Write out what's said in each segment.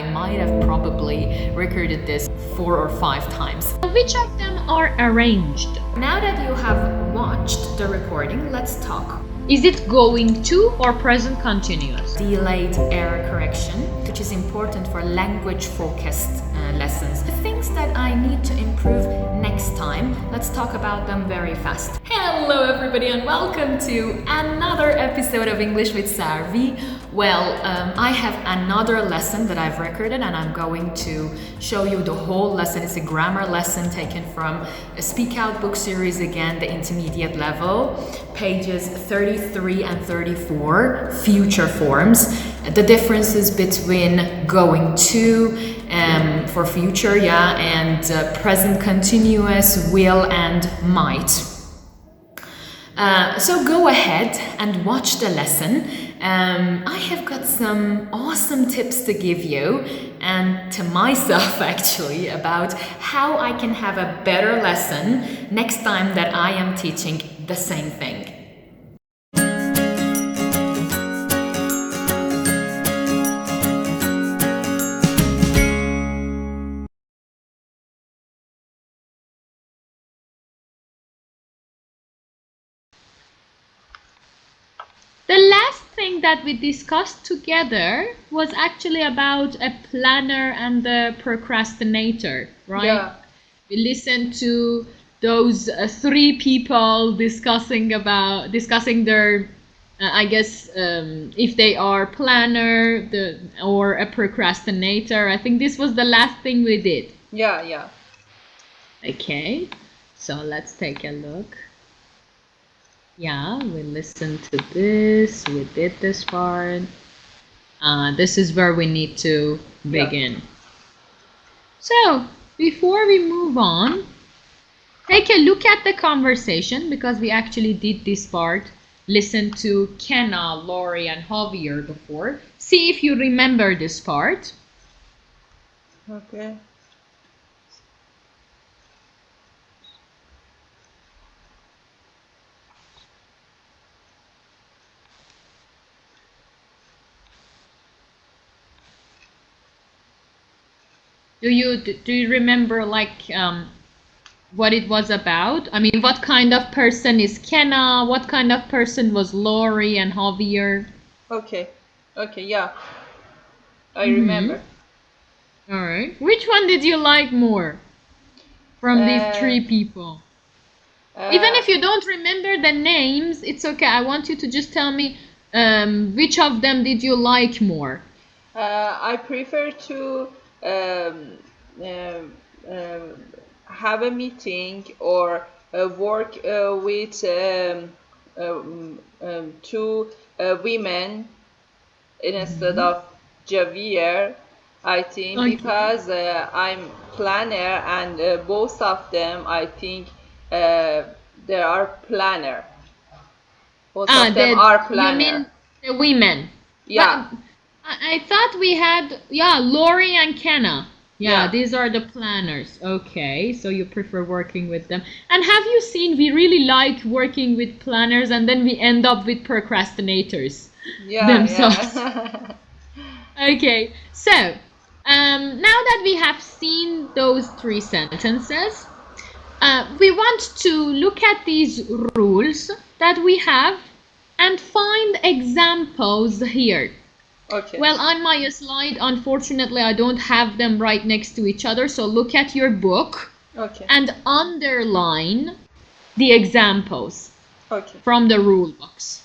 I might have probably recorded this 4 or 5 times. Which of them are arranged? Now that you have watched the recording, let's talk. Is it going to or present continuous? Delayed error correction, which is important for language-focused lessons. The things that I need to improve next time, let's talk about them very fast. Hello everybody and welcome to another episode of English with Sarvi. Well, I have another lesson that I've recorded and I'm going to show you the whole lesson. It's a grammar lesson taken from a Speak Out book series, again, the intermediate level, pages 33 and 34, future forms. The differences between going to for future, and present continuous, will and might. So go ahead and watch the lesson. I have got some awesome tips to give you and to myself actually about how I can have a better lesson next time that I am teaching the same thing. The last thing that we discussed together was actually about a planner and the procrastinator, right? Yeah. We listened to those three people discussing their, if they are planner or a procrastinator. I think this was the last thing we did. Yeah. Okay, so let's take a look. Yeah, we listened to this, we did this part. This is where we need to begin. So, before we move on, take a look at the conversation because we actually did this part. Listen to Kenna, Laurie, and Javier before. See if you remember this part. Okay. Do you remember what it was about? I mean, what kind of person is Kenna? What kind of person was Laurie and Javier? Okay, yeah. I remember. All right. Which one did you like more from these three people? Even if you don't remember the names, it's okay. I want you to just tell me which of them did you like more? I prefer to have a meeting or work with two women instead of Javier, I think, Okay. because I'm planner and both of them, I think, they are planner. Both of them are planner. You mean the women? Yeah. But I thought we had, Laurie and Kenna. Yeah, these are the planners. Okay, so you prefer working with them. And have you seen, we really like working with planners and then we end up with procrastinators themselves. Yeah. Okay, so now that we have seen those three sentences, we want to look at these rules that we have and find examples here. Okay. Well, on my slide, unfortunately, I don't have them right next to each other. So look at your book and underline the examples from the rule books.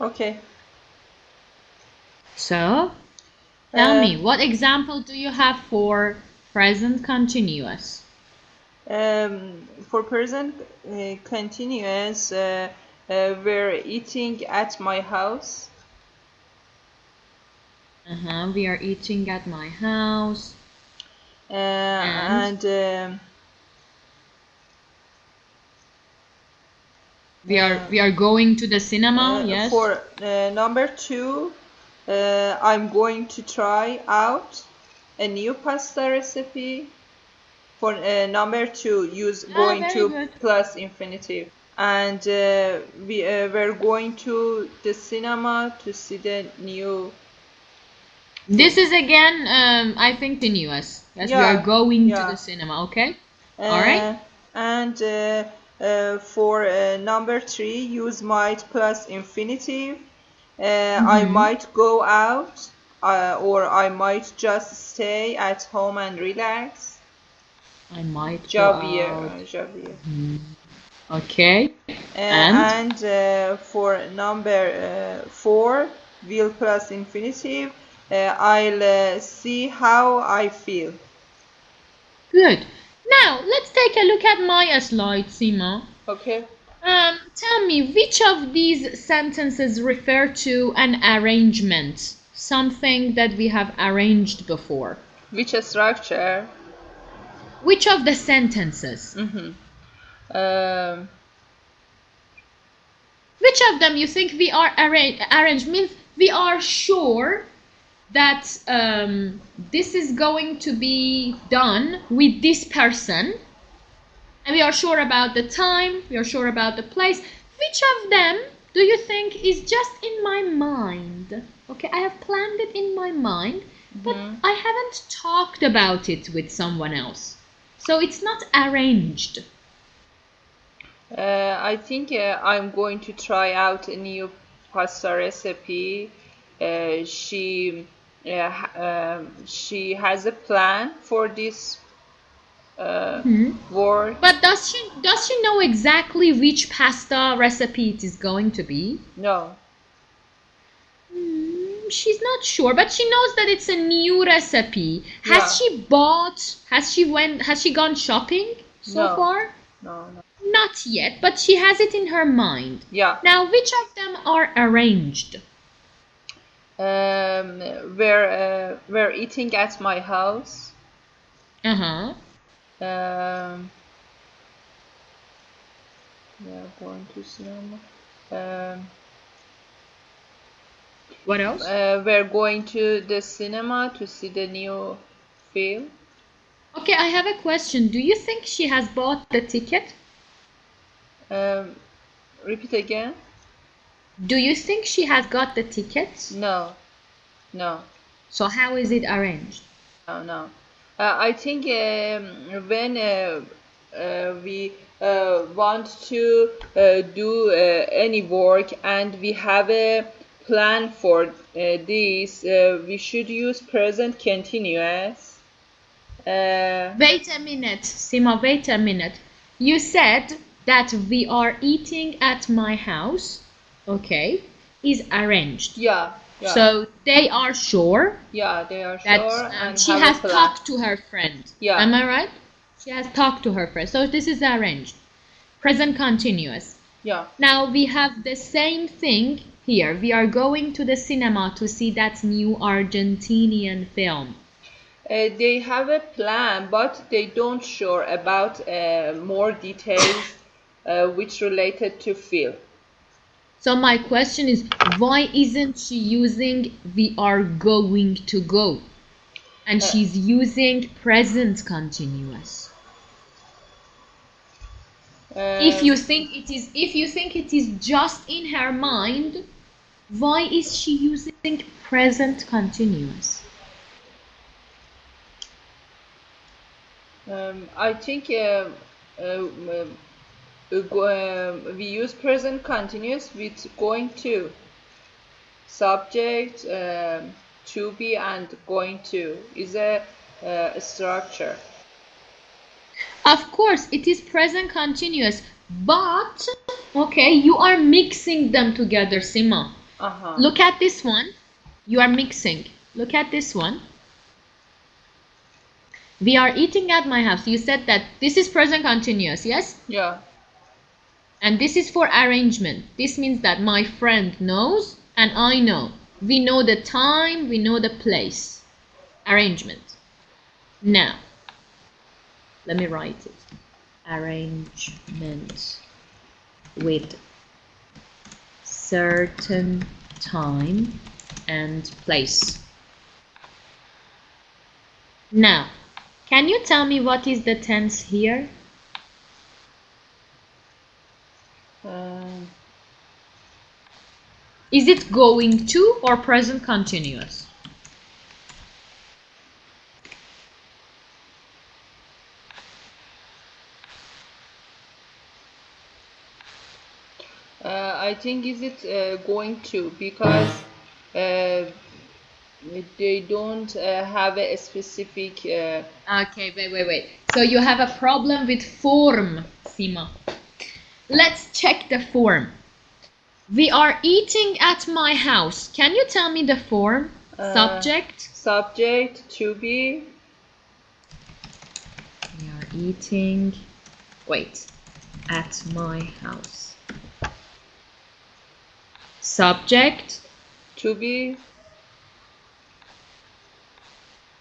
Okay. So, tell me, Uh, what example do you have for present continuous? For present continuous, we're eating at my house. We are eating at my house. And And we are going to the cinema, yes. for number 2, I'm going to try out a new pasta recipe. For number 2, use going very to good. plus infinitive. And we're going to the cinema to see the new. This is again, I think, continuous. Yes, we are Yeah, going to yeah. the cinema, okay? All right. And for number 3, use might plus infinitive. I might go out, or I might just stay at home and relax. I might go Javier, out. Javier. Okay. And for number 4, will plus infinitive. I'll see how I feel. Good. Now, let's take a look at my slide, Sima. Okay. Tell me, which of these sentences refer to an arrangement? Something that we have arranged before. Which structure? Which of the sentences? Which of them you think we are arranged? Means we are sure that this is going to be done with this person, and we are sure about the time, we are sure about the place. Which of them do you think is just in my mind? Okay, I have planned it in my mind, but I haven't talked about it with someone else. So it's not arranged. I think I'm going to try out a new pasta recipe. She has a plan for this work. But does she know exactly which pasta recipe it is going to be? No. She's not sure, but she knows that it's a new recipe. Has she gone shopping so far? No. Not yet, but she has it in her mind. Yeah. Now, which of them are arranged? We're eating at my house. Uh-huh. We're going to cinema. What else? We're going to the cinema to see the new film. Okay, I have a question. Do you think she has bought the ticket? Repeat again. Do you think she has got the tickets? No. So how is it arranged? No. I think when we want to do any work and we have a plan for this, we should use present continuous. Wait a minute, Sima, wait a minute. You said that we are eating at my house, okay, is arranged. Yeah. So they are sure. Yeah, they are that sure. And she have has a plan. talked to her friend. Yeah. Am I right? She has talked to her friend. So this is arranged. Present continuous. Yeah. Now we have the same thing here. We are going to the cinema to see that new Argentinian film. They have a plan, but they don't sure about more details which related to film. So my question is, why isn't she using we are going to go? And she's using present continuous. If you think it is just in her mind, why is she using present continuous? I think we use present continuous with going to. Subject, to be, and going to is a structure. Of course, it is present continuous, but okay, you are mixing them together, Sima. Look at this one. You are mixing. Look at this one. We are eating at my house. You said that this is present continuous, yes? Yeah. And this is for arrangement. This means that my friend knows and I know. We know the time, we know the place. Arrangement. Now, let me write it. Arrangement with certain time and place. Now, can you tell me what is the tense here? Is it going to or present continuous? I think is it going to, because they don't have a specific. Okay, wait. So you have a problem with form, Sima. Let's check the form. We are eating at my house. Can you tell me the form? Subject. Subject to be. We are eating. Wait. At my house. Subject. To be.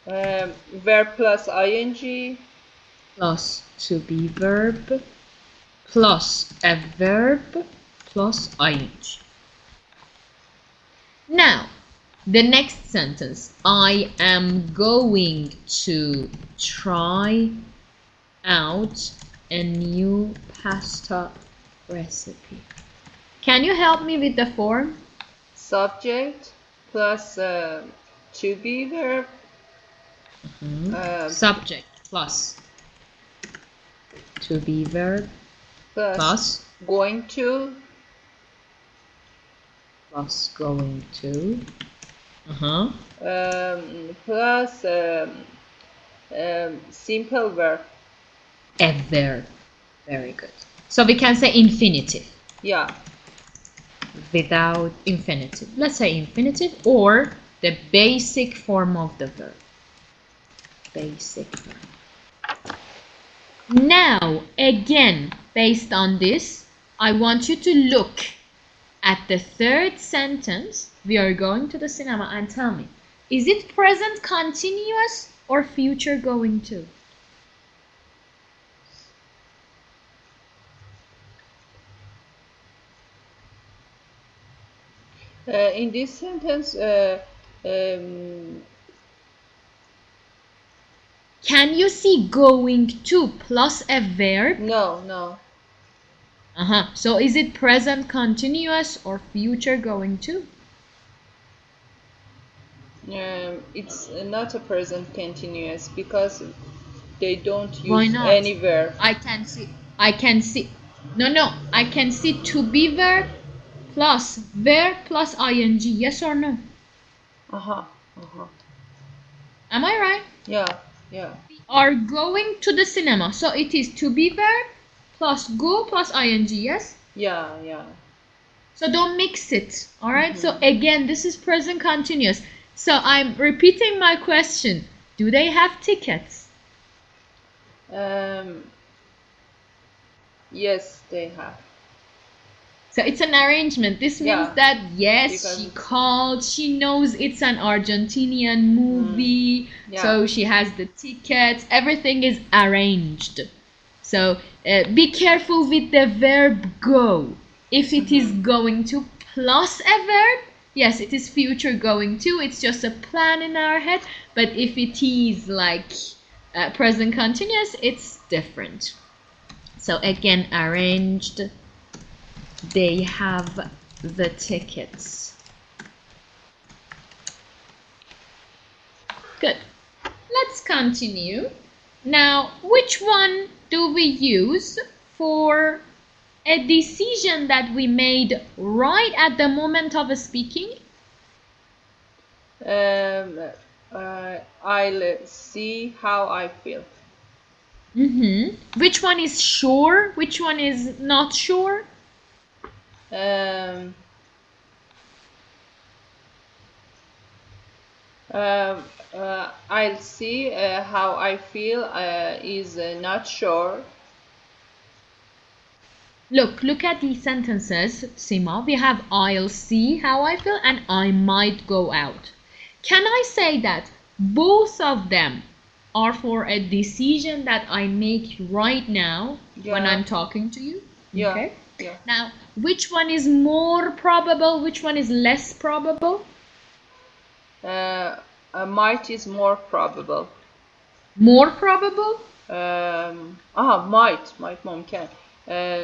Verb plus ing. Plus to be verb. Plus a verb. Plus ing. Now, the next sentence. I am going to try out a new pasta recipe. Can you help me with the form? Subject plus to be verb. Subject plus to be verb plus going to. Plus going to. Plus simple verb. A verb. Very good. So we can say infinitive. Yeah. Without infinitive. Let's say infinitive or the basic form of the verb. Basic verb. Now, again, based on this, I want you to look at the third sentence. We are going to the cinema, and tell me, is it present continuous or future going to? In this sentence, can you see going to plus a verb? no. So is it present continuous or future going to? It's not a present continuous because they don't use Why not? any verb. I can see. No. I can see to be verb plus ing. Yes or no? Am I right? Yeah. We are going to the cinema. So it is to be verb plus go plus ing. Yes? Yeah. So don't mix it. Alright? So again, this is present continuous. So I'm repeating my question. Do they have tickets? Yes, they have. So it's an arrangement. This means that yes, Because she called, she knows it's an Argentinian movie, so she has the tickets, everything is arranged. So be careful with the verb go. If it is going to plus a verb, yes, it is future going to, it's just a plan in our head, but if it is like present continuous, it's different. So again, arranged. They have the tickets. Good. Let's continue. Now, which one do we use for a decision that we made right at the moment of speaking? I'll see how I feel. Which one is sure? Which one is not sure? I'll see how I feel is not sure. Look at these sentences, Sima. We have I'll see how I feel and I might go out. Can I say that both of them are for a decision that I make right now when Yeah. I'm talking to you? Yeah. Okay. Yeah. Now, which one is more probable? Which one is less probable? Might is more probable. More probable? Might ممكن.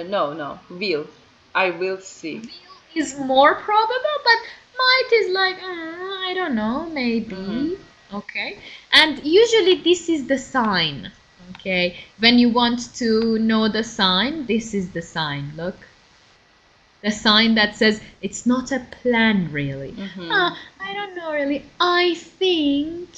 No, will. I will see. Will is more probable, but might is like, I don't know, maybe. Okay. And usually this is the sign. Okay. When you want to know the sign, this is the sign. Look. The sign that says it's not a plan really. I don't know really. I think.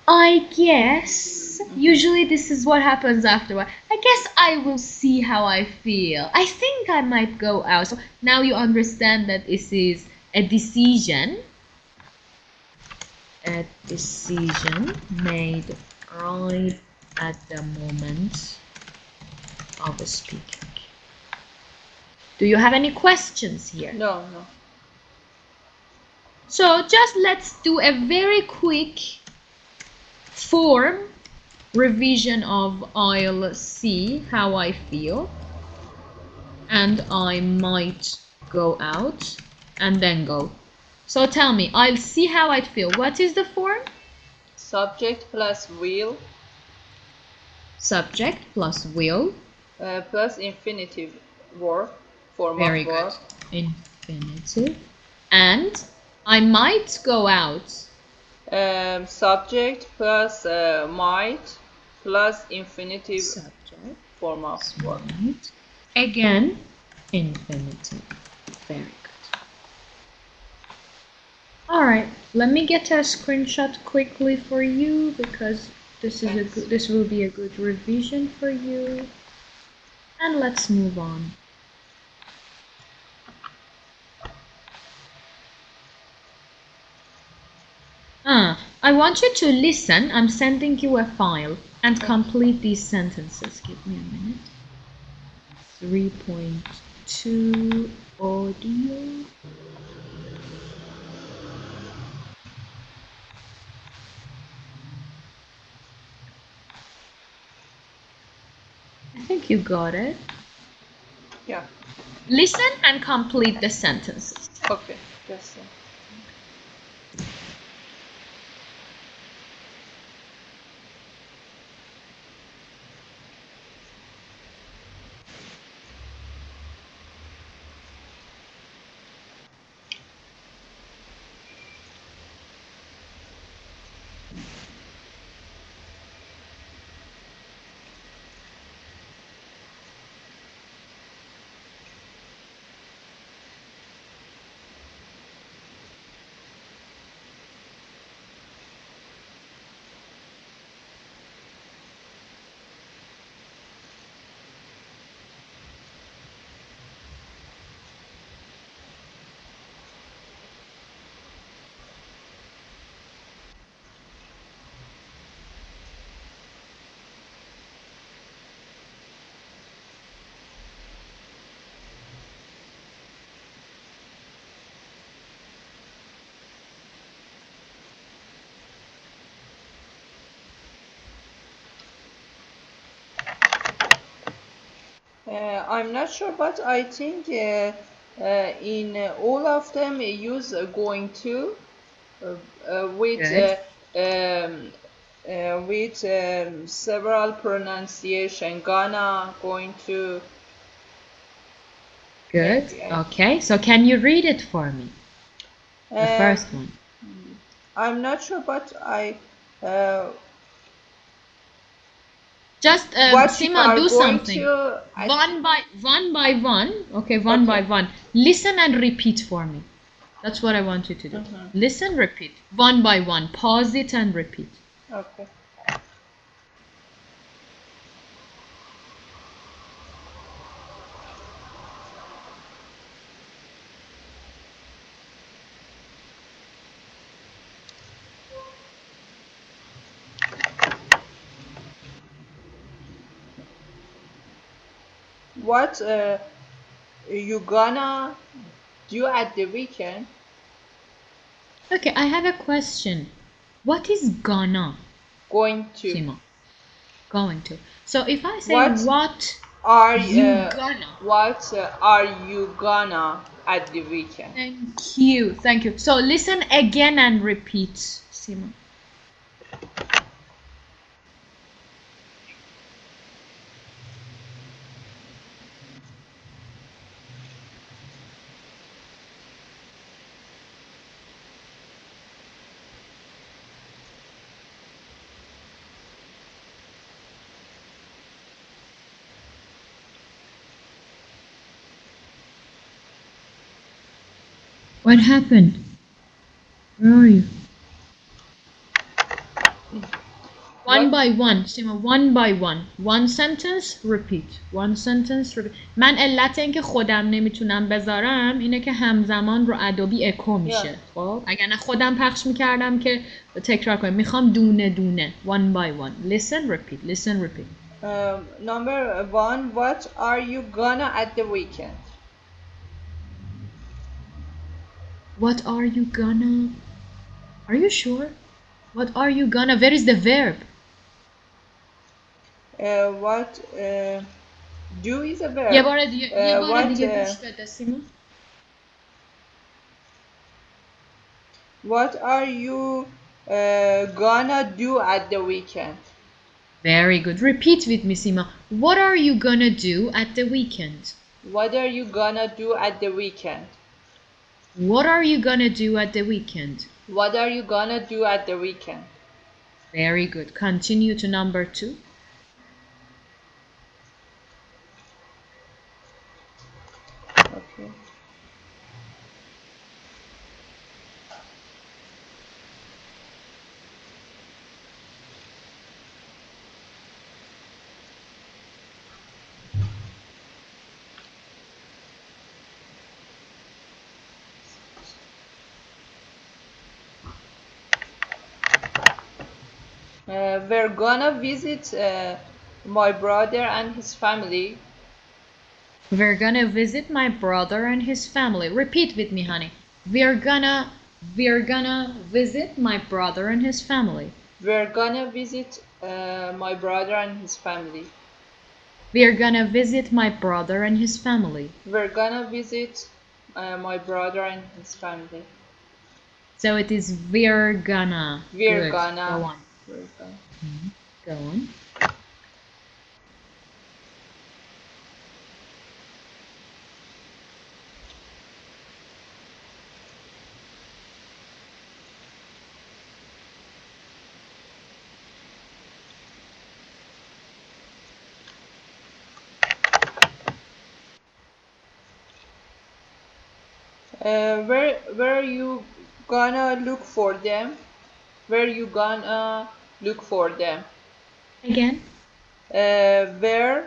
I guess. Usually this is what happens afterward. I guess I will see how I feel. I think I might go out. So now you understand that this is a decision. A decision made right at the moment of speaking. Do you have any questions here? No. So just let's do a very quick form revision of I'll see how I feel and I might go out and then go. So tell me, I'll see how I feel. What is the form? Subject plus will. Subject plus will. Plus infinitive verb. Form Very of verb. good. Infinitive. And I might go out. Subject plus might plus infinitive Subject. form of verb. Might. Again, infinitive. Very good. Alright, let me get a screenshot quickly for you because this will be a good revision for you. And let's move on. I want you to listen. I'm sending you a file and complete these sentences. Give me a minute. 3.2 audio. I think you got it. Yeah. Listen and complete the sentences. Okay. Yes. I'm not sure, but I think in all of them use going to with several pronunciation. Gonna, going to. Good. Okay, so can you read it for me? The first one. I'm not sure, but I. Just Sima, do something. One by one. Okay, one by one. Listen and repeat for me. That's what I want you to do. Listen, repeat. One by one. Pause it and repeat. Okay. what you gonna do at the weekend? Okay, I have a question. What is gonna, Going to. Sima? Going to. So if I say What are you gonna? What are you gonna at the weekend? Thank you, thank you. So listen again and repeat, Sima. What happened? Where are you? One by one, Sima, one by one. One sentence, repeat. One sentence, repeat. من علت اینکه خودم نمیتونم بذارم اینه که همزمان رو ادوبی اکو میشه. خب اگر نه خودم پخش میکردم که تکرار کنم. میخوام دونه دونه. One by one. Listen, repeat. Listen, repeat. Number 1, what are you gonna at the weekend? What are you gonna? Are you sure? What are you gonna? Where is the verb? What do is a verb. یه بار دیگه گوش بده سیما. What are you gonna do at the weekend? Very good. Repeat with me, Sima. What are you gonna do at the weekend? What are you gonna do at the weekend? What are you gonna do at the weekend? What are you gonna do at the weekend? Very good. Continue to number 2. Okay. We're gonna visit my brother and his family. We're gonna visit my brother and his family. Repeat with me, honey. We're gonna visit my brother and his family. We're gonna visit my brother and his family. We're gonna visit my brother and his family. We're gonna visit my brother and his family. So it is we're gonna. We're Good. gonna. Go on. We're gonna. Go on. Where you gonna look for them? Where you gonna look for them? Again. Where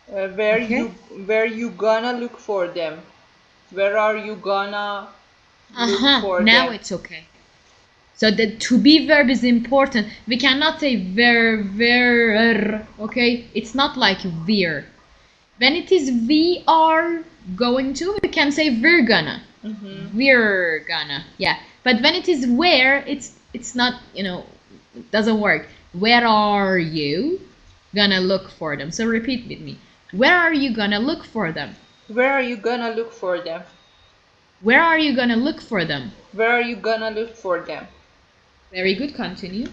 Okay. where you gonna look for them? Where are you gonna look for Now them? it's okay. So the to be verb is important. We cannot say where, okay? It's not like we're. When it is we are going to, we can say we're gonna. We're gonna. Yeah. But when it is where, it's not, it doesn't work. Where are you gonna look for them? So repeat with me. Where are you gonna look for them? Where are you gonna look for them? Where are you gonna look for them? Where are you gonna look for them? Very good. Continue.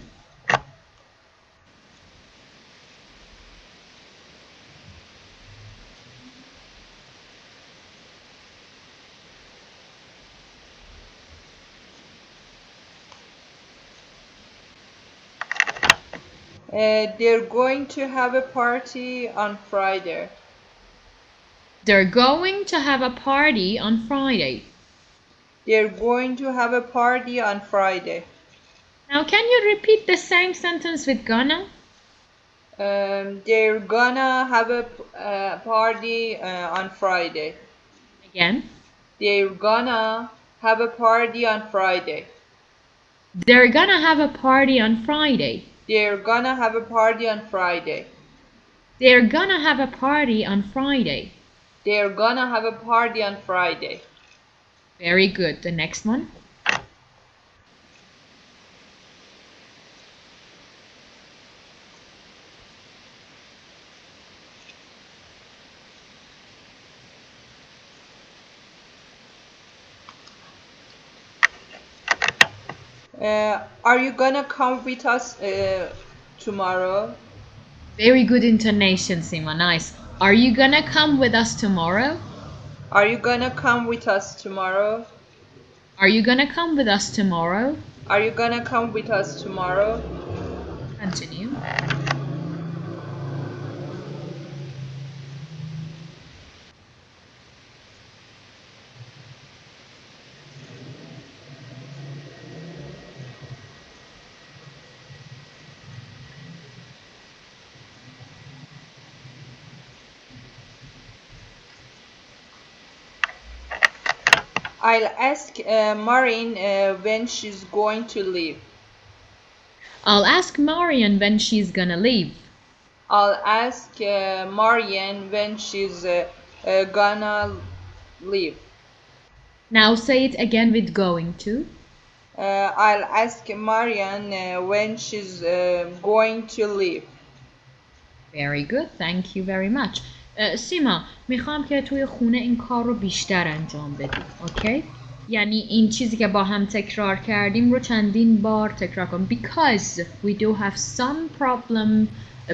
They're going to have a party on Friday. They're going to have a party on Friday. They're going to have a party on Friday. Now, can you repeat the same sentence with gonna? They're gonna have a party on Friday. Again. They're gonna have a party on Friday. They're gonna have a party on Friday. They're gonna have a party on Friday. They're gonna have a party on Friday. They're gonna have a party on Friday. Very good. The next one. Are you gonna come with us tomorrow? Very good intonation, Sima. Nice. Are you gonna come with us tomorrow? Are you gonna come with us tomorrow? Are you gonna come with us tomorrow? Are you gonna come with us tomorrow? Continue. I'll ask Marin when she's going to leave. I'll ask Marian when she's gonna leave. I'll ask Marian when she's gonna leave. Now say it again with going to. I'll ask Marian when she's going to leave. Very good. Thank you very much. سیما میخوام که توی خونه این کار رو بیشتر انجام بدی. اوکی؟ یعنی این چیزی که با هم تکرار کردیم رو چندین بار تکرار کن. Because we do have some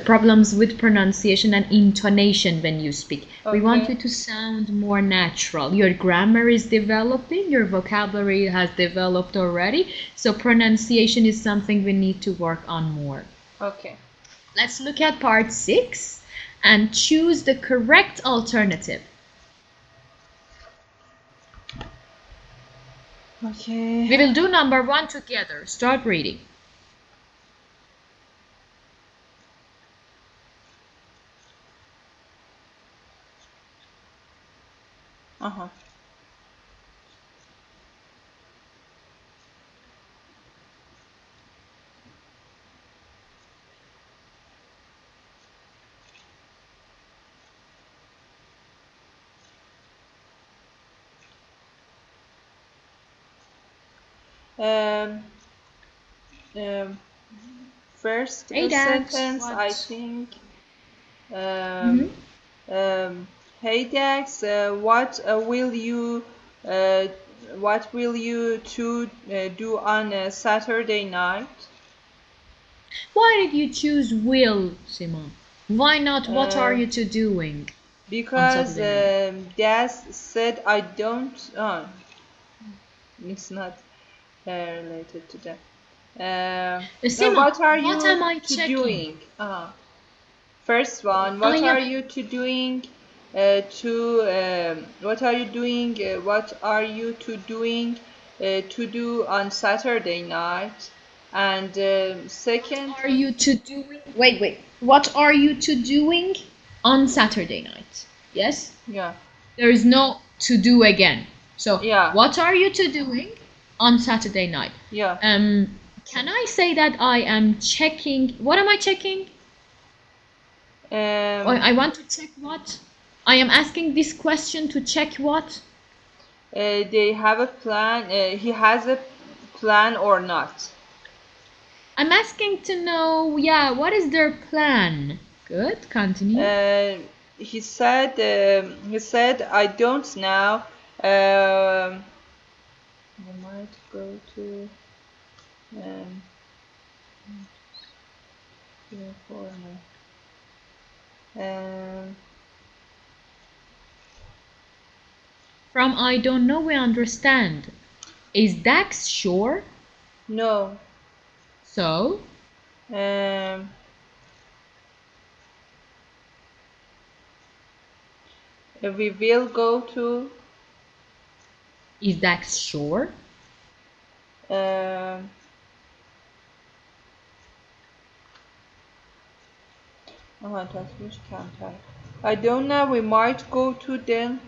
problems with pronunciation and intonation when you speak. Okay. We want you to sound more natural. Your grammar is developing, your vocabulary has developed already, so pronunciation is something we need to work on more. Okay. Let's look at part 6 and choose the correct alternative. Okay. We will do number 1 together. Start reading. Uh-huh. First Hey, Dax, sentence, what? I think. Hey Dax, what will you two do on Saturday night? Why did you choose will, Simon? Why not what are you two doing? Because Dax said I don't. It's not related to that. Simon, what are you what am I two checking? doing? First one, what are you two doing? What are you doing? What are you two doing to do on Saturday night? And second, What are you two doing? Wait. What are you two doing on Saturday night? Yes? yeah, There is no to do again. So, Yeah. what are you two doing on Saturday night? yeah. Can I say that I am checking? What am I checking? I want to check what? I am asking this question to check what? They have a plan. He has a plan or not? I'm asking to know, yeah, what is their plan? Good, continue. He said I don't know. I might go to. From I don't know, we understand. Is Dax sure? No. So? We will go to. Is Dax sure? I don't know. We might go to Dent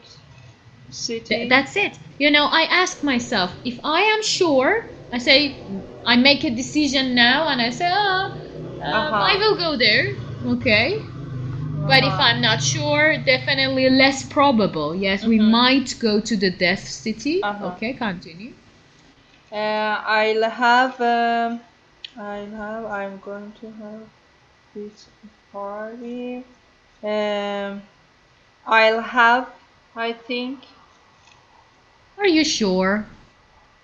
City. That's it. You know, I ask myself, if I am sure, I say, I make a decision now and I say, I will go there. Okay. But if I'm not sure, definitely less probable. Yes, we might go to the death city. Okay, continue. I'm going to have this party. I'll have, I think. Are you sure?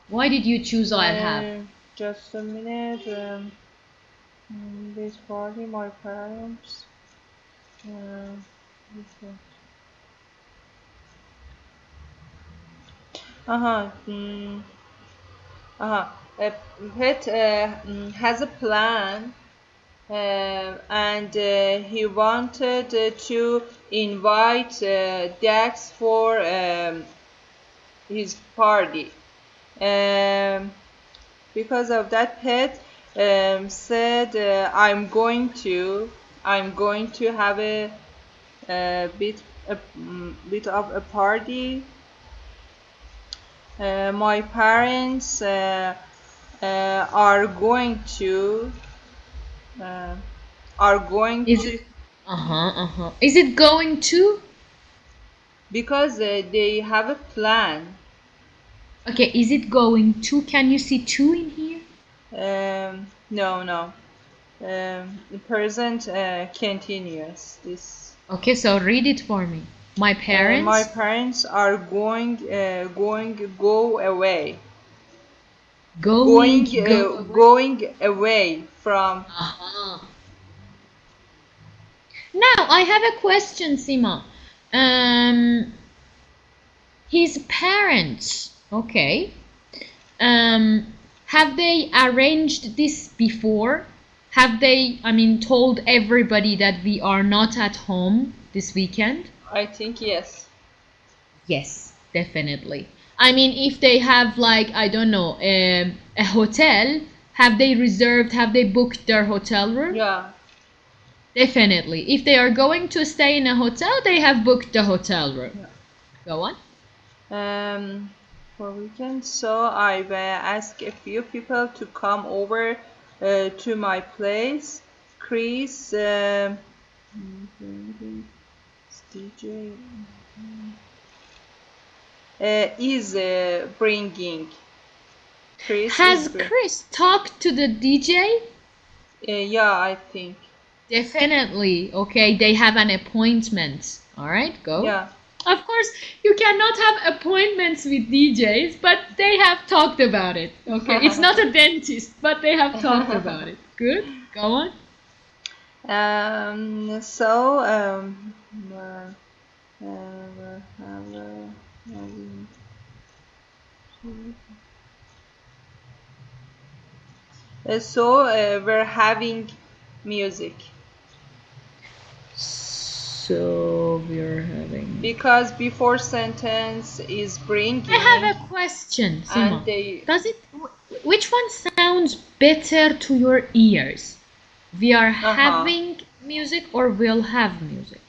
Why did you choose I'll have? Just a minute. This party, my parents. Uh-huh. Pet has a plan, and he wanted to invite Dax for his party. Because of that, Pet said, I'm going to have a bit of a party. My parents are going to Is it going to? because they have a plan. Okay, is it going to? Can you see to in here? No. Present continuous. This. Okay, so read it for me. My parents. My parents are going go away. Going away from. Now I have a question, Sima. His parents, okay. Have they arranged this before? Have they, told everybody that we are not at home this weekend? I think yes. Yes, definitely. If they have, like, I don't know, a hotel, have they booked their hotel room? Yeah. Definitely. If they are going to stay in a hotel, they have booked the hotel room. Yeah. Go on. For weekend, so I asked a few people to come over to my place. Chris, DJ is bringing. Has Chris talked to the DJ? Yeah, I think. Definitely. Okay, they have an appointment. All right, go. Yeah. Of course, you cannot have appointments with DJs, but they have talked about it. Okay, it's not a dentist, but they have talked about it. Good. Go on. So we're having music. So we're having. Because before sentence is bringing. I have a question, Sima. Which one sounds better to your ears? We are having music or we'll have music?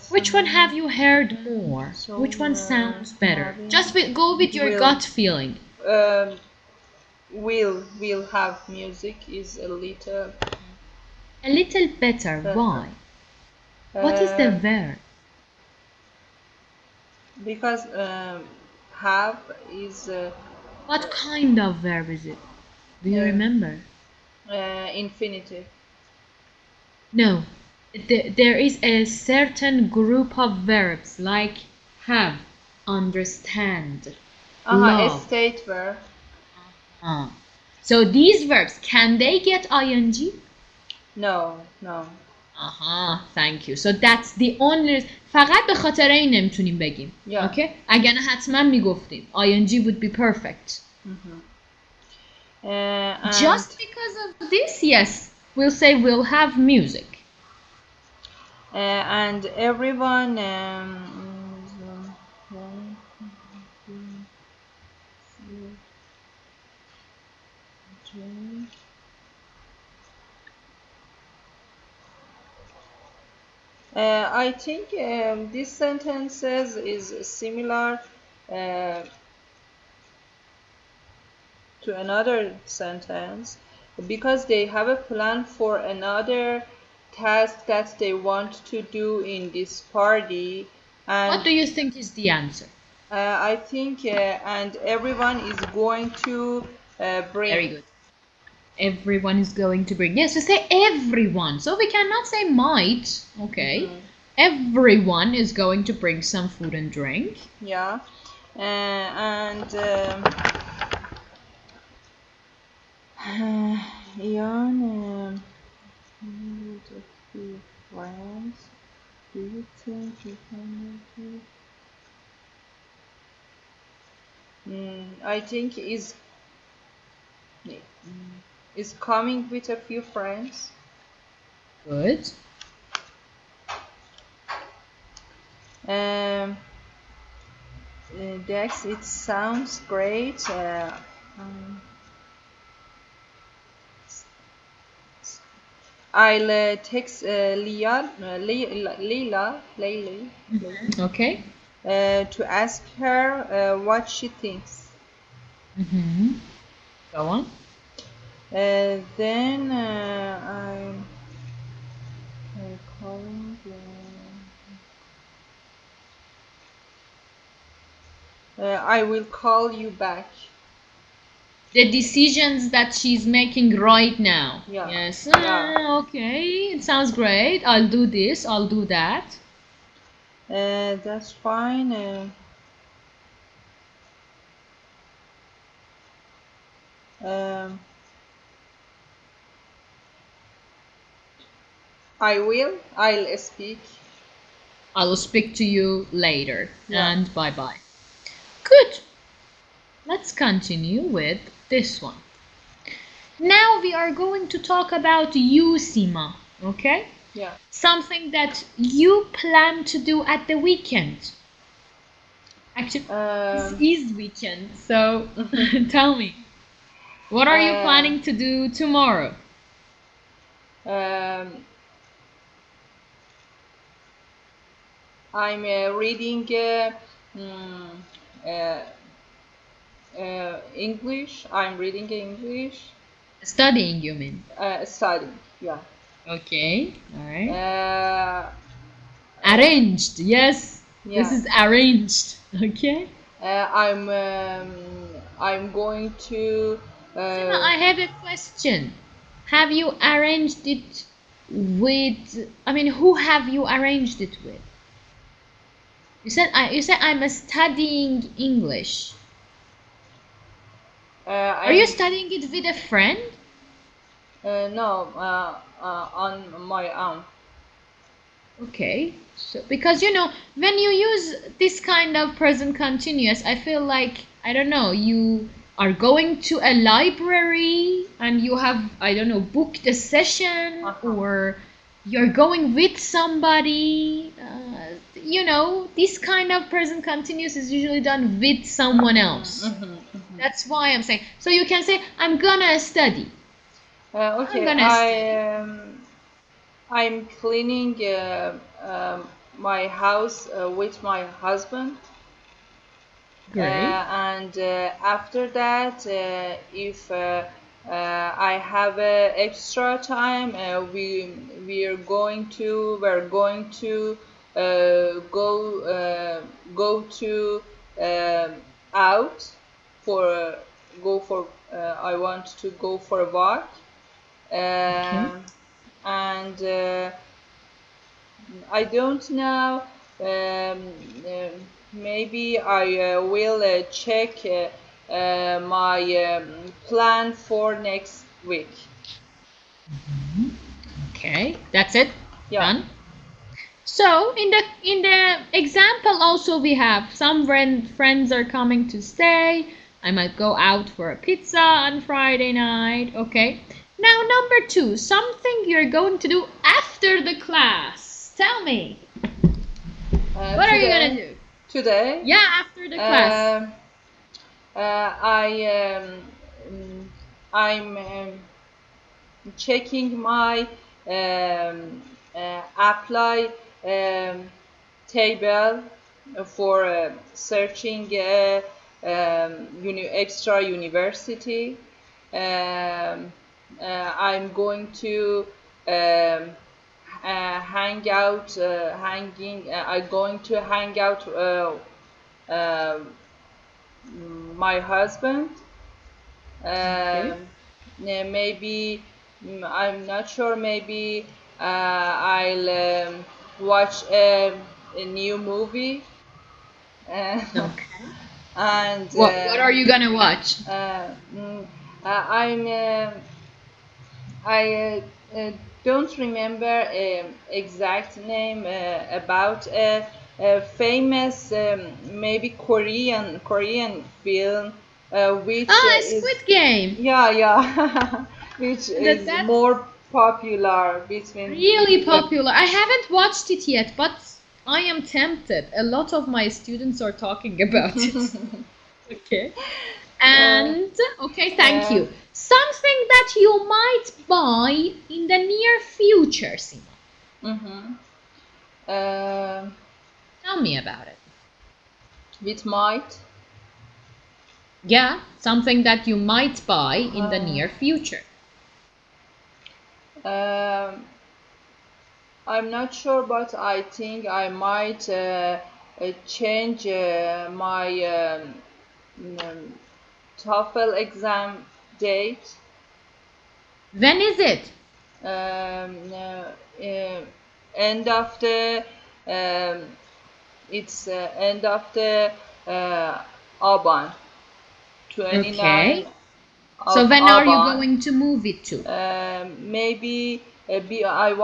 Which one have you heard more? Which one sounds better? Just go with your gut feeling. Will have music is a little better. Why? What is the verb? Because have is. What kind of verb is it? Do you remember? Infinitive. No. There is a certain group of verbs like have, understand, love. A state verb. So these verbs, can they get ing? No. Thank you. So that's the only. فقط به خاطر این نمیتونیم بگیم. Yeah. Okay? اگر نه حتما میگفتیم. ing would be perfect. Just because of this, yes, we'll say we'll have music. And everyone I think this sentences is similar to another sentence because they have a plan for another task that they want to do in this party. And What do you think is the answer? I think and everyone is going to bring. Very good. Everyone is going to bring. Yes, we say everyone. So we cannot say might. Okay. Everyone is going to bring some food and drink. Yeah. And Ian, with a few friends, do you think you can make it? I think is coming with a few friends. Good. Dex, it sounds great. I'll text Leila, Okay. to ask her what she thinks. Go on. Then I'm calling. I will call you back. The decisions that she's making right now. Yeah. Yes. Yeah. Okay. It sounds great. I'll do this. I'll do that. That's fine. I'll speak. I will speak to you later. Yeah. And bye bye. Good. Let's continue with this one. Now we are going to talk about you, Sima. Okay? Yeah. Something that you plan to do at the weekend. Actually, this is weekend, so tell me. What are you planning to do tomorrow? I'm reading English. I'm reading English. Studying, you mean? Studying. Yeah. Okay. All right. Arranged. Yes. Yeah. This is arranged. Okay. I'm going to. Sima, I have a question. Have you arranged it with? I mean, who have you arranged it with? You said I'm studying English. Are you studying it with a friend? No, on my own. Okay. So because when you use this kind of present continuous, I feel like I don't know, you are going to a library and you have booked a session or you're going with somebody. This kind of present continuous is usually done with someone else. That's why I'm saying. So you can say, I'm gonna study. Okay, I'm cleaning my house with my husband. Great. And after that, if I have extra time, we're going to go to out for I want to go for a walk. And I don't know. Maybe I will check my plan for next week. Okay, that's it. Yeah. Done. So in the example also we have some friends are coming to stay. I might go out for a pizza on Friday night. Okay. Now number 2, something you're going to do after the class. Tell me. What are you gonna do? Today? Yeah, after the class. I'm checking my apply table for searching extra university. I'm going to hang out, I'm going to hang out uh, my husband. Okay. Maybe I'm not sure. Maybe I'll watch a new movie. Okay. And What are you gonna watch? I'm I don't remember exact name about a famous maybe Korean film which Ah, is Squid Game. yeah which is That's more popular between really people. popular. I haven't watched it yet, but I am tempted. A lot of my students are talking about it. Okay. Uh, And okay, thank uh, you. Something that you might buy in the near future, Sima. mhm. Uh, Tell me about it. with might. Yeah, something that you might buy in the Uh, near future. um, I'm not sure, but I think I might change my um, TOEFL exam date. When is it? End of the it's end of the Aban, 29 Okay. So of when are you Aban. going to move it to? Maybe I'm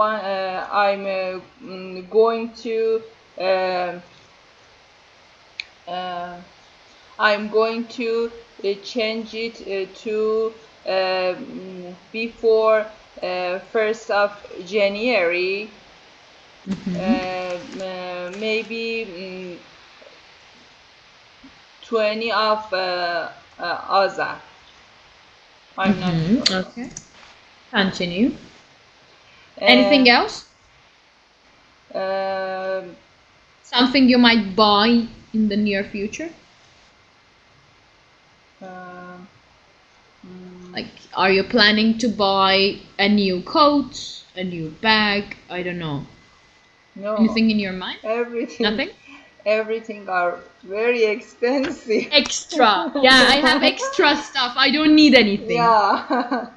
going to um uh, I'm going to change it to before 1st of January, maybe 20 of Azar. I'm not sure. Okay. Continue. Uh, Anything else? um, Something you might buy in the near future? uh, Like, are you planning to buy a new coat, a new bag? I don't know. no, Anything in your mind? everything, Nothing? everything are very expensive. Extra. Yeah, I have extra stuff. I don't need anything. Yeah,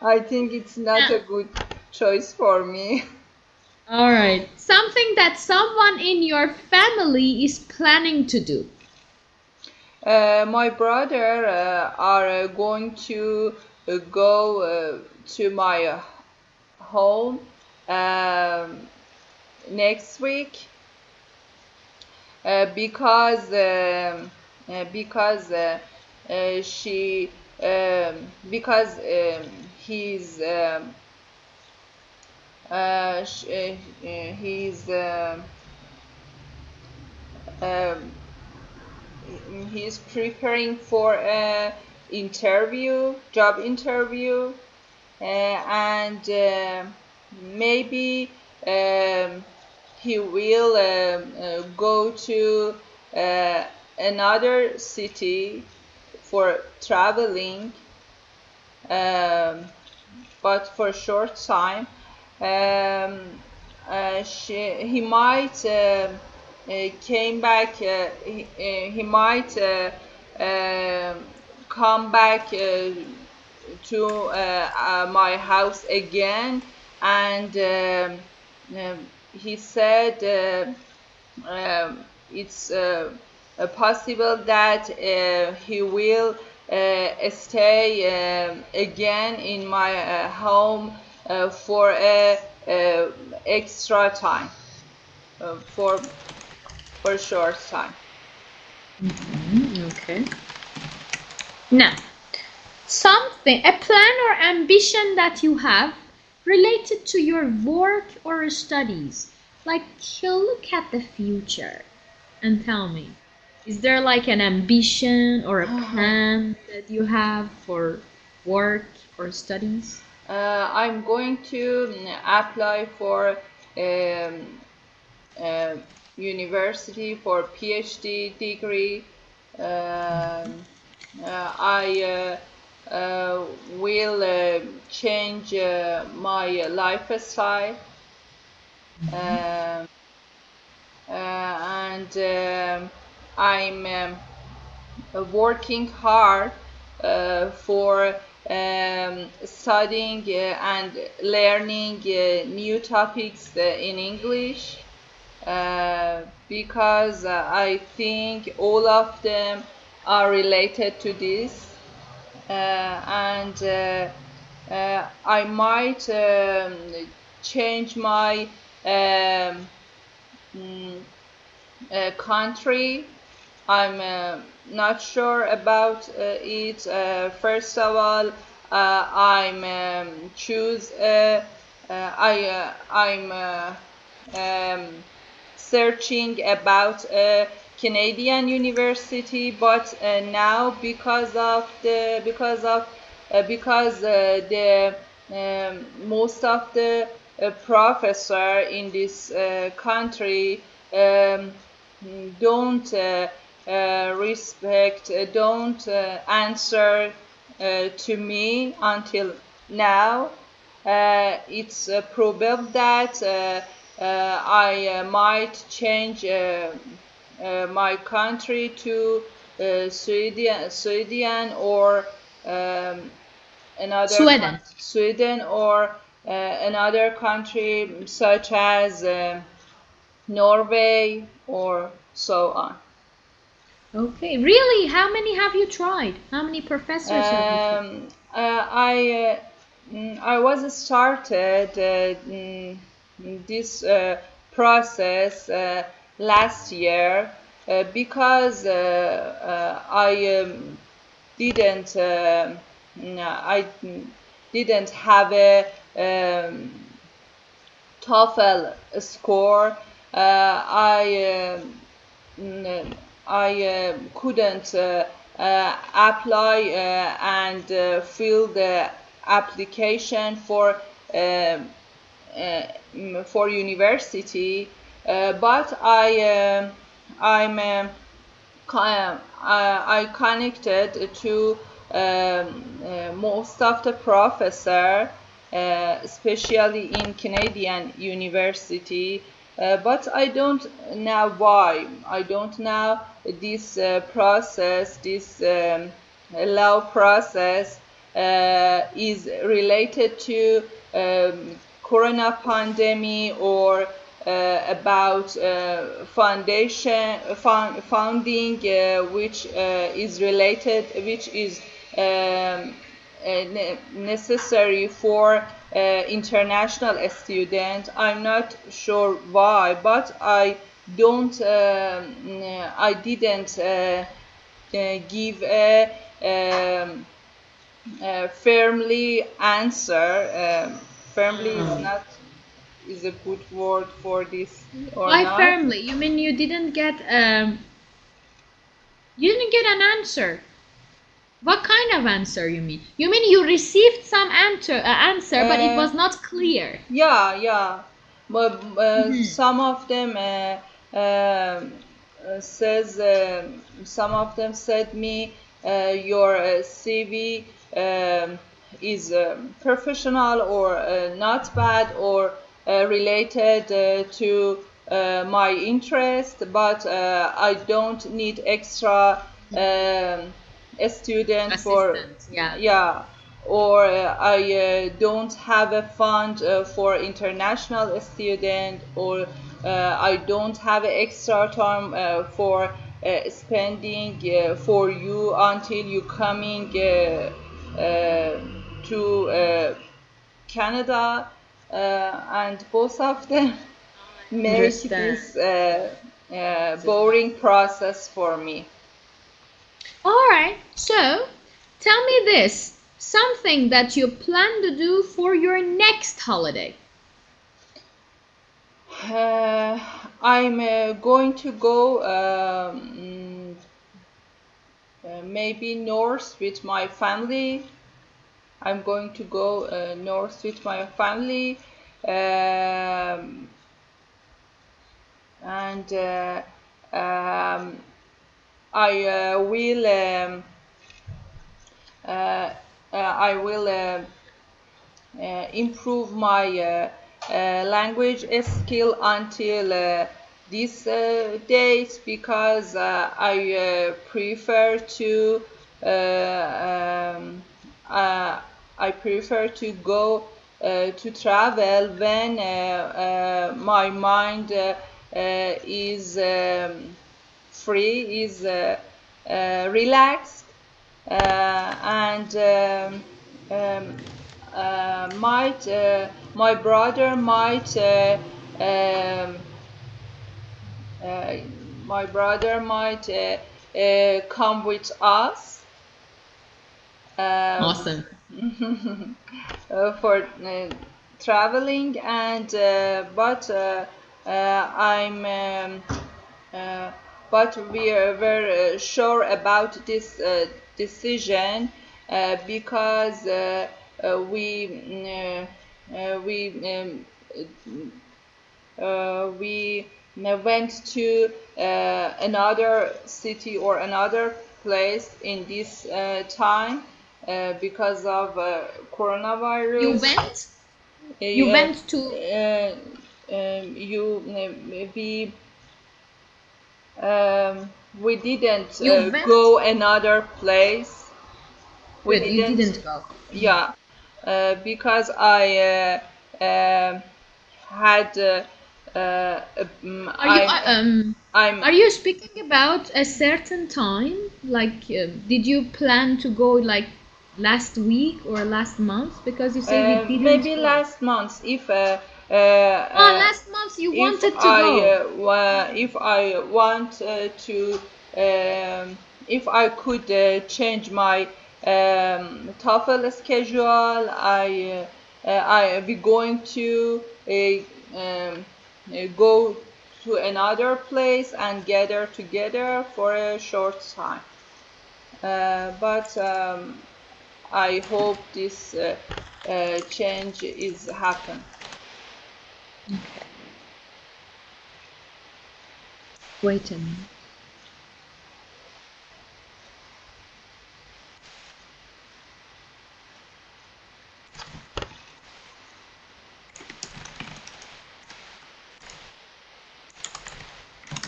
I think it's not Yeah. a good choice for me. All right. Something that someone in your family is planning to do. My brother are going to go to my home um, next week because she because he's he's um, he's preparing for a job interview, and maybe he will go to uh, another city for traveling, um, but for a short time. He might came back. He might come back to my house again, and he said it's possible that he will stay again in my home for a extra time, for a short time. Okay. Now, something, a plan or ambition that you have related to your work or studies. Like, you'll look at the future and tell me, is there like an ambition or a plan that you have for work or studies? I'm going to apply for um, uh, university for PhD degree. I will change my lifestyle. Um, and I'm working hard for studying and learning new topics in English because I think all of them are related to this. And I might change my um, country. I'm not sure about it. First of all, I'm choose. I'm searching about a Canadian university, but now because the most of the professor in this country don't respect, don't answer to me until now. It's probable that I might change my country to Sweden or Sweden or another country such as Norway or so on. Okay, really? How many have you tried? How many professors have you tried? I was started this process last year because I didn't I didn't have a TOEFL score. I couldn't apply and fill the application for university, but I connected to most of the professor, especially in Canadian university, but I don't know why. I don't know this process, this law process is related to corona pandemic or about founding which is related, which is necessary for international student. I'm not sure why, but I didn't give a firmly answer. Firmly is a good word for this or Why not. firmly? You mean you didn't get an answer? What kind of answer you mean? You mean you received some answer, but it was not clear. Yeah. But some of them some of them said me your CV is professional or not bad or related to my interest, but I don't need extra student for or I don't have a fund for international student, or I don't have extra time for spending for you until you coming to Canada, and both of them make this boring process for me. Alright, so tell me this, something that you plan to do for your next holiday. I'm going to go maybe north with my family. I'm going to go north with my family, and I will improve my language skill until this date because I prefer to I prefer to go to travel when my mind is free, is relaxed, and my brother might come with us. Awesome. For traveling, and but we were sure about this decision because we went to another city or another place in this time because of coronavirus. You went? You went to? We didn't You went? go another place. You didn't go. Yeah, because I had. Are you speaking about a certain time? Like, did you plan to go like last week or last month? Because you say we didn't. Maybe go. last month, if last month you wanted to go. If I want to, if I could change my TOEFL schedule, I be going to go to another place and gather together for a short time. But I hope this change is happen. Okay. Wait a minute.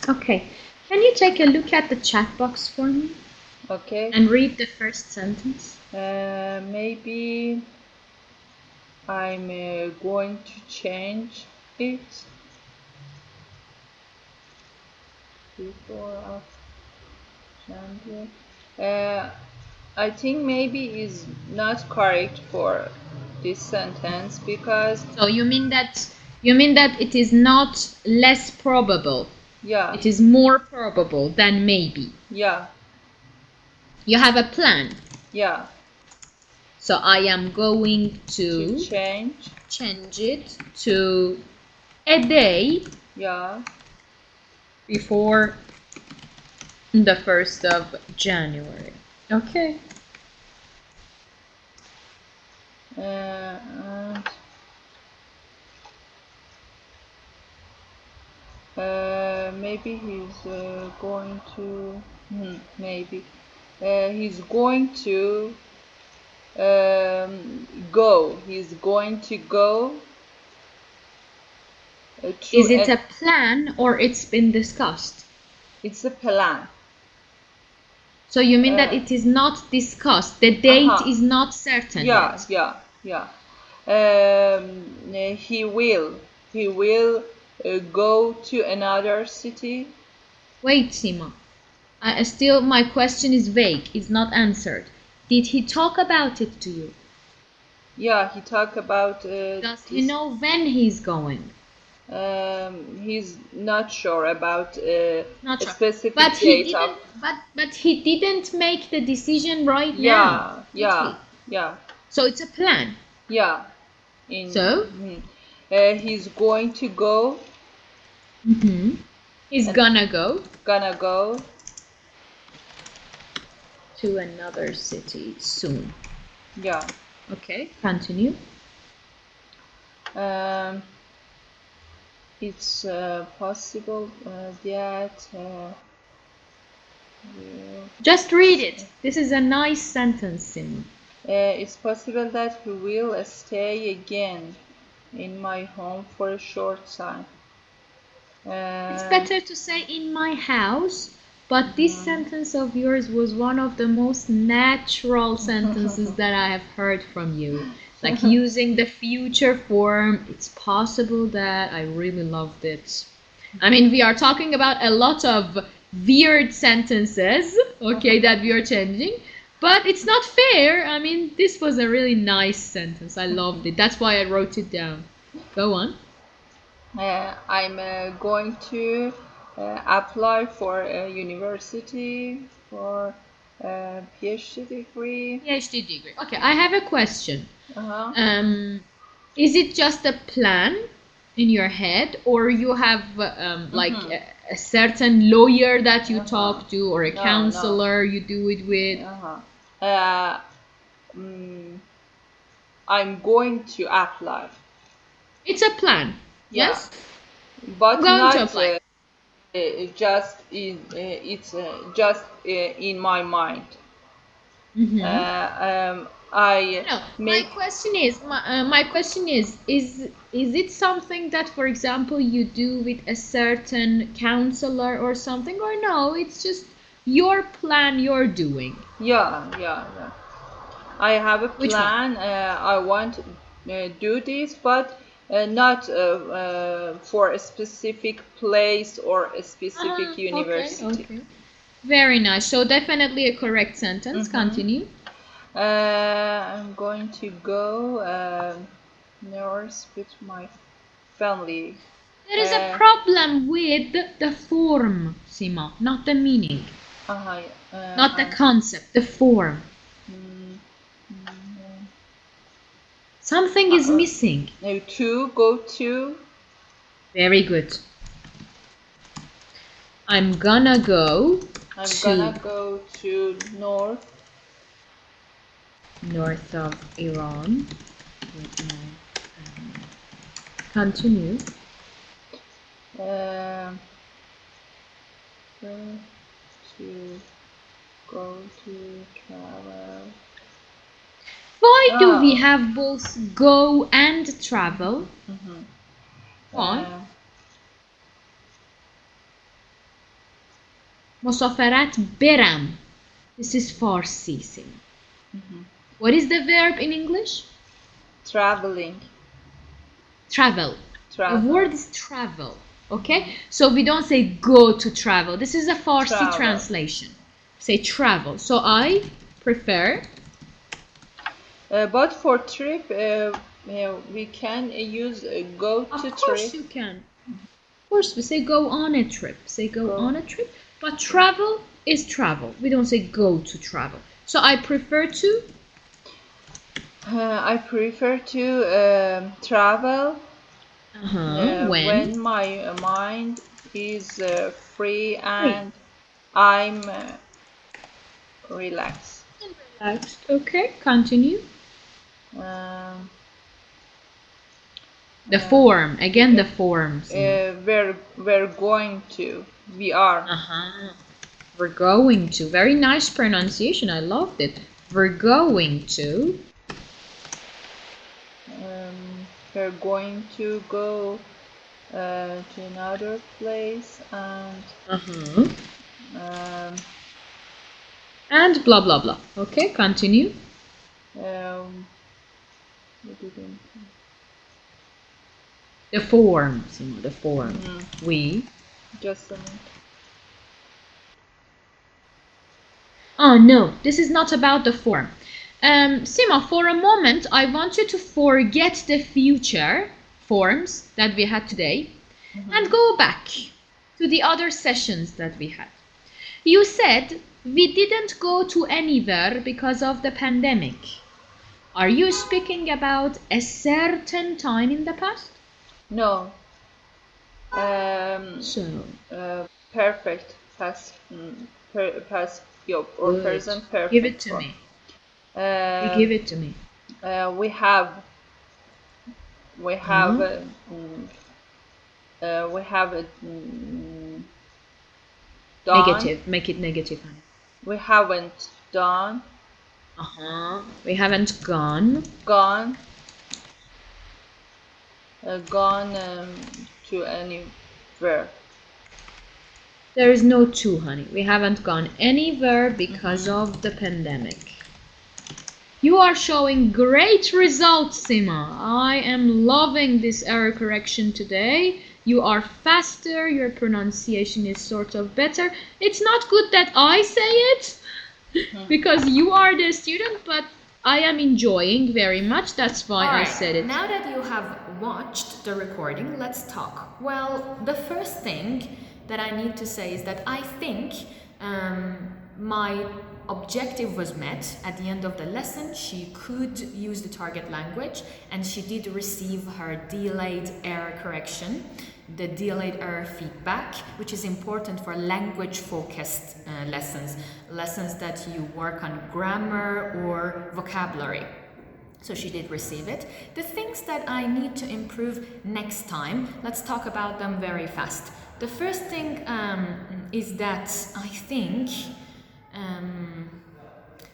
Okay, can you take a look at the chat box for me? Okay. And read the first sentence. Maybe I'm going to change it before of January. I think maybe is not correct for this sentence because. So you mean that it is not less probable? Yeah. It is more probable than maybe. Yeah. You have a plan. Yeah. So I am going to change it to a day. Yeah. Before the 1st of January. Okay. Maybe he's going to. Maybe he's going to go. He's going to go. Is it a plan or it's been discussed? It's a plan. So you mean that it is not discussed? The date is not certain yet? Yeah. He will go to another city. Wait, Sima. Still, my question is vague. It's not answered. Did he talk about it to you? Yeah, he talked about. Does he know when he's going? He's not sure about a specific but date. But he didn't make the decision right now. Yeah. So it's a plan. Yeah. He's going to go. He's gonna go. To another city soon. Yeah. Okay, continue. It's possible that. Just read it. This is a nice sentence, Simi. It's possible that he will stay again. in my home for a short time. It's better to say in my house, but this sentence of yours was one of the most natural sentences that I have heard from you. Like using the future form, it's possible that I really loved it. I mean, we are talking about a lot of weird sentences, okay, that we are changing, but it's not fair. I mean, this was a really nice sentence. I loved it. That's why I wrote it down. Go on. I'm going to apply for a university for a PhD degree. PhD degree. Okay, I have a question. Uh-huh. Is it just a plan in your head, or you have like a certain lawyer that you talk to, or a No, counselor you do it with? I'm going to apply, It's a plan. yeah, Yes? but I'm going to not apply. just in it's just in my mind. I No, make my question is it something that, for example, you do with a certain counselor or something, or no, it's just your plan you're doing? yeah. I have a Which one? plan. I want to do this, but not for a specific place or a specific university. Okay. Very nice. So definitely a correct sentence. Continue. I'm going to go north with my family. There is a problem with the form, Sima, not the meaning, not the concept, the form. Something is missing. No, go to. Very good. I'm gonna go to north of Iran with my family. Continue. Go to travel. Why do we have both go and travel? Why? مسافرت برم. This is Farsi. What is the verb in English? Traveling. Travel. The word is travel. Okay? So we don't say go to travel. This is a Farsi translation. Say travel. So I prefer. But for trip, we can use go to trip. Of course you can. Of course, we say go on a trip. Say go on a trip. But travel is travel. We don't say go to travel. So I prefer to. I prefer to travel when my mind is free and I'm relaxed. Okay, continue. The form again. The forms. We're going to. We are. We're going to. Very nice pronunciation. I loved it. We're going to. We're going to go to another place and blah blah blah. Okay, continue. The form, Sima, the form. We. Just a minute. Oh no, this is not about the form. Sima, for a moment, I want you to forget the future forms that we had today and go back to the other sessions that we had. You said we didn't go to anywhere because of the pandemic. Are you speaking about a certain time in the past? No. Perfect past or present perfect. Give it to me. Give it to me. We have done. Negative. Make it negative, honey. We haven't done. We haven't gone. gone to anywhere. There is no to, honey. We haven't gone anywhere because of the pandemic. You are showing great results, Sima. I am loving this error correction today. You are faster, your pronunciation is sort of better. It's not good that I say it because you are the student, but I am enjoying very much. That's why I said it. Now that you have watched the recording, let's talk. Well, the first thing that I need to say is that I think my objective was met at the end of the lesson. She could use the target language and she did receive her delayed error correction, the delayed error feedback, which is important for language focused lessons that you work on grammar or vocabulary. So she did receive it. The things that I need to improve next time, let's talk about them very fast. The first thing is that I think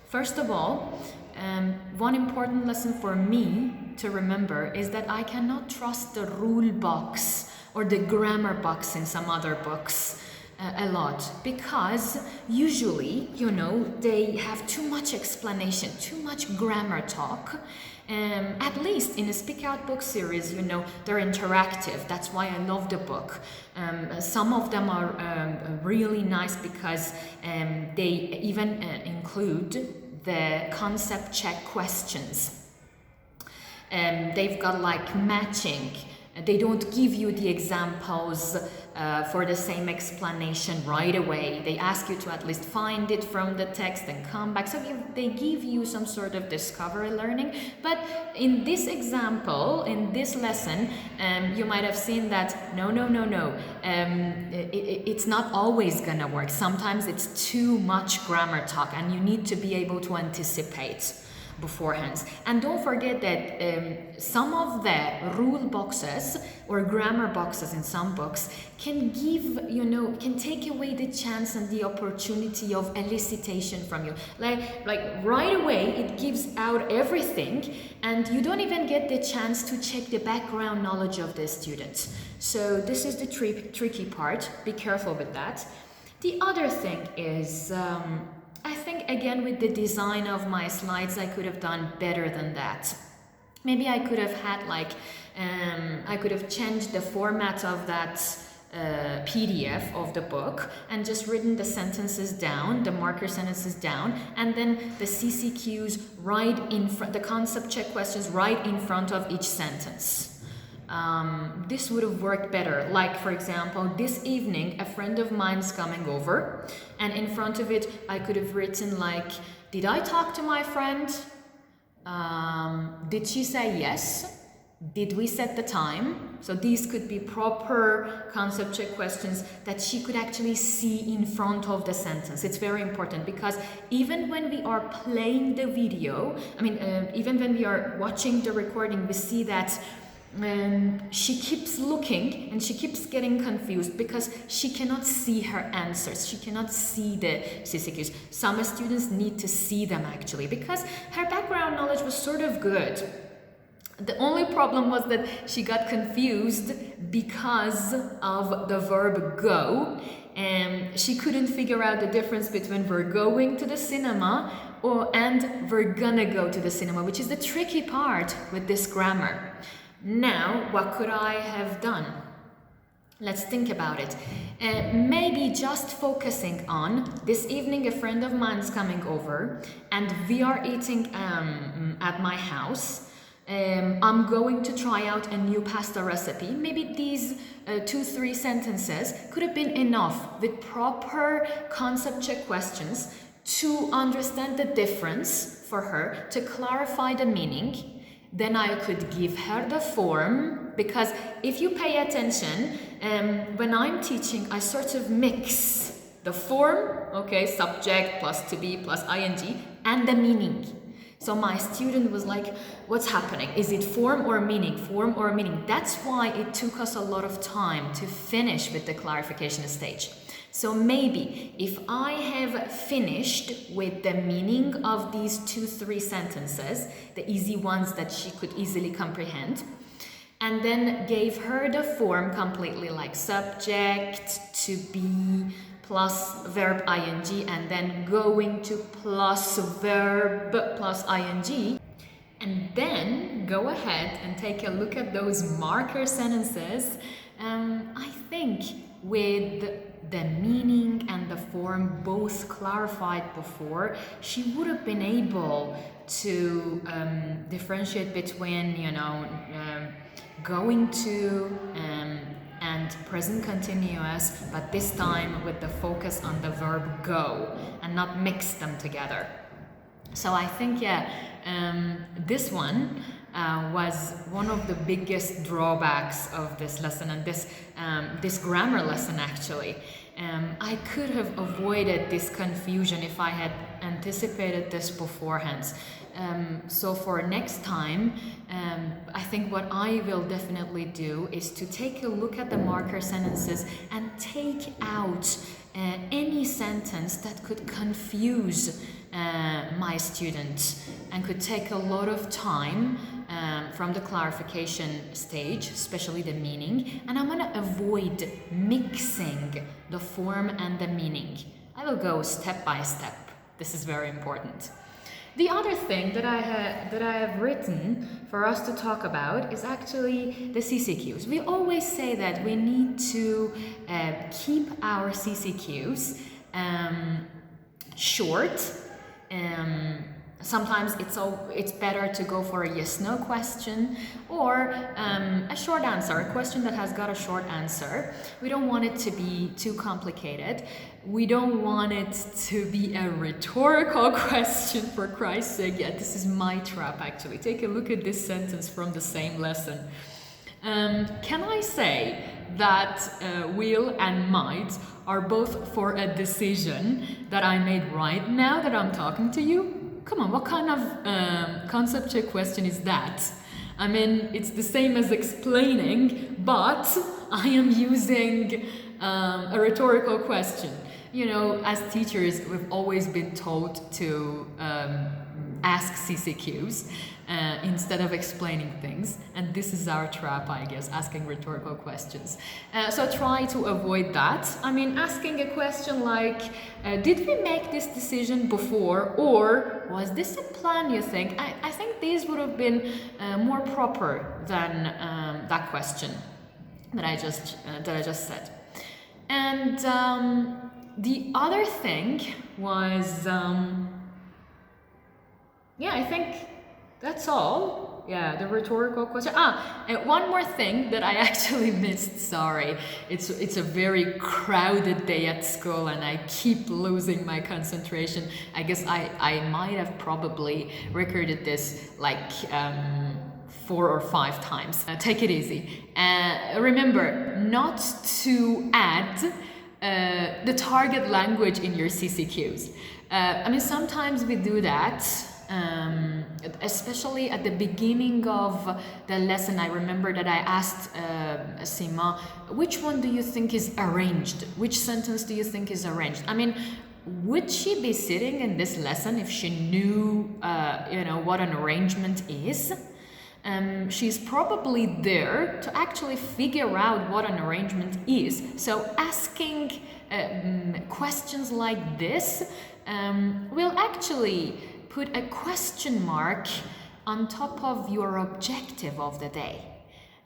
first of all, one important lesson for me to remember is that I cannot trust the rule box or the grammar box in some other books a lot, because usually, you know, they have too much explanation, too much grammar talk. At least in a Speak Out book series, you know, they're interactive. That's why I love the book. Some of them are really nice because they even include the concept check questions. They've got like matching. They don't give you the examples for the same explanation right away. They ask you to at least find it from the text and come back. So they give you some sort of discovery learning. But in this example, in this lesson, you might have seen that no. It's not always gonna work. Sometimes it's too much grammar talk and you need to be able to anticipate beforehand. And don't forget that some of the rule boxes or grammar boxes in some books can give, you know, can take away the chance and the opportunity of elicitation from you. Like right away, it gives out everything and you don't even get the chance to check the background knowledge of the student. So this is the tricky part. Be careful with that. The other thing is, I think again with the design of my slides I could have done better than that. Maybe I could have had like, I could have changed the format of that PDF of the book and just written the sentences down, the marker sentences down, and then the CCQs right in front, the concept check questions right in front of each sentence. This would have worked better. Like, for example, this evening, a friend of mine's coming over, and in front of it, I could have written like, did I talk to my friend? Did she say yes? Did we set the time? So these could be proper concept check questions that she could actually see in front of the sentence. It's very important because even when we are playing the video, even when we are watching the recording, we see that she keeps looking and she keeps getting confused because she cannot see her answers. She cannot see the CCQs. Some students need to see them actually because her background knowledge was sort of good. The only problem was that she got confused because of the verb go, and she couldn't figure out the difference between we're going to the cinema and we're gonna go to the cinema, which is the tricky part with this grammar. Now, what could I have done? Let's think about it. Maybe just focusing on this evening a friend of mine's coming over and we are eating at my house. I'm going to try out a new pasta recipe. Maybe these 2-3 sentences could have been enough with proper concept check questions to understand the difference for her, to clarify the meaning. Then I could give her the form, because if you pay attention, when I'm teaching, I sort of mix the form, okay, subject plus to be plus ing, and the meaning. So my student was like, what's happening? Is it form or meaning? Form or meaning? That's why it took us a lot of time to finish with the clarification stage. So maybe if I have finished with the meaning of these 2-3 sentences, the easy ones that she could easily comprehend, and then gave her the form completely, like subject to be plus verb ing, and then going to plus verb plus ing. And then go ahead and take a look at those marker sentences. I think with the meaning and the form both clarified before, she would have been able to differentiate between, going to and present continuous, but this time with the focus on the verb go and not mix them together. So I think, this one was one of the biggest drawbacks of this lesson, and this grammar lesson actually. I could have avoided this confusion if I had anticipated this beforehand. So for next time, I think what I will definitely do is to take a look at the marker sentences and take out any sentence that could confuse my student and could take a lot of time from the clarification stage, especially the meaning, and I'm going to avoid mixing the form and the meaning. I will go step by step. This is very important. The other thing that I have written for us to talk about is actually the CCQs. We always say that we need to keep our CCQs short. Sometimes it's better to go for a yes/no question or a short answer, a question that has got a short answer. We don't want it to be too complicated. We don't want it to be a rhetorical question, for Christ's sake. Yeah, this is my trap actually. Take a look at this sentence from the same lesson. Can I say that will and might are both for a decision that I made right now that I'm talking to you? Come on, what kind of concept check question is that? I mean, it's the same as explaining, but I am using a rhetorical question. As teachers, we've always been told to ask CCQs instead of explaining things, and this is our trap, I guess, asking rhetorical questions. So try to avoid that. I mean, asking a question like, did we make this decision before, or was this a plan, you think? I think these would have been more proper than that question that I just said. And the other thing was, I think that's all. Yeah, the rhetorical question. And one more thing that I actually missed, sorry. It's a very crowded day at school and I keep losing my concentration. I guess I might have probably recorded this like 4 or 5 times. Take it easy. Remember not to add the target language in your CCQs. I mean, sometimes we do that, especially at the beginning of the lesson. I remember that I asked Sima, which one do you think is arranged? Which sentence do you think is arranged? I mean, would she be sitting in this lesson if she knew, what an arrangement is? She's probably there to actually figure out what an arrangement is. So asking questions like this will actually put a question mark on top of your objective of the day.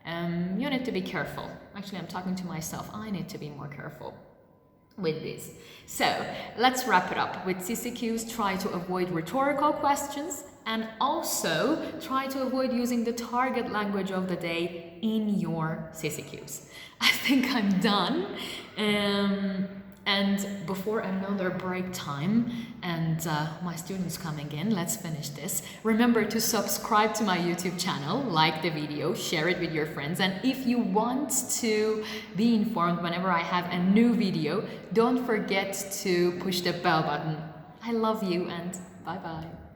You need to be careful. Actually, I'm talking to myself. I need to be more careful with this. So let's wrap it up. With CCQs, try to avoid rhetorical questions and also try to avoid using the target language of the day in your CCQs. I think I'm done. And before another break time and my students coming in, let's finish this. Remember to subscribe to my YouTube channel, like the video, share it with your friends, and if you want to be informed whenever I have a new video, don't forget to push the bell button. I love you and bye-bye.